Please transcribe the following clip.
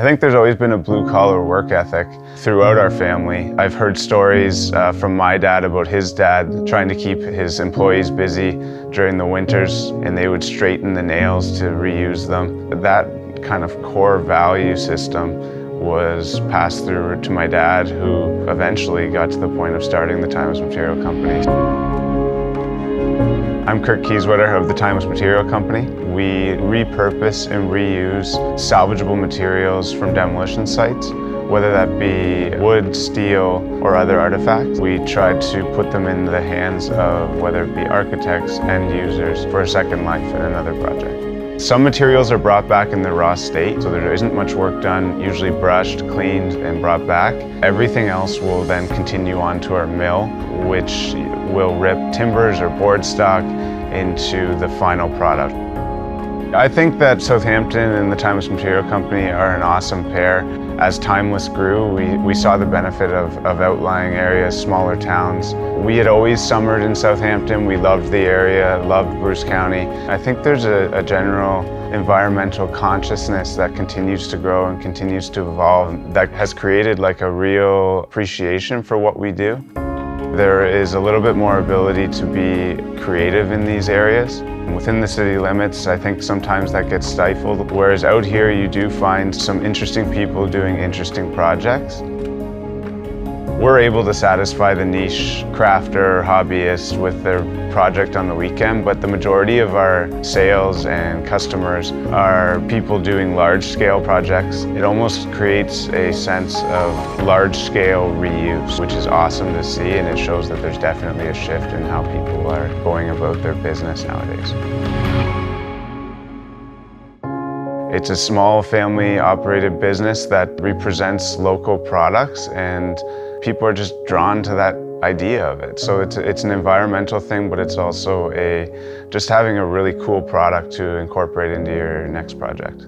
I think there's always been a blue-collar work ethic throughout our family. I've heard stories from my dad about his dad trying to keep his employees busy during the winters, and they would straighten the nails to reuse them. That kind of core value system was passed through to my dad, who eventually got to the point of starting the Timeless Material Company. I'm Kirk Kieswetter of the Timeless Material Company. We repurpose and reuse salvageable materials from demolition sites, whether that be wood, steel, or other artifacts. We try to put them in the hands of whether it be architects, end users, for a second life in another project. Some materials are brought back in their raw state, so there isn't much work done, usually brushed, cleaned, and brought back. Everything else will then continue on to our mill, which will rip timbers or board stock into the final product. I think that Southampton and the Timeless Material Company are an awesome pair. As Timeless grew, we saw the benefit of outlying areas, smaller towns. We had always summered in Southampton. We loved the area, loved Bruce County. I think there's a general environmental consciousness that continues to grow and continues to evolve that has created like a real appreciation for what we do. There is a little bit more ability to be creative in these areas. Within the city limits, I think sometimes that gets stifled, whereas out here you do find some interesting people doing interesting projects. We're able to satisfy the niche crafter or hobbyist with their project on the weekend, but the majority of our sales and customers are people doing large-scale projects. It almost creates a sense of large-scale reuse, which is awesome to see, and it shows that there's definitely a shift in how people are going about their business nowadays. It's a small family-operated business that represents local products, and people are just drawn to that idea of it. So it's an environmental thing, but it's also just having a really cool product to incorporate into your next project.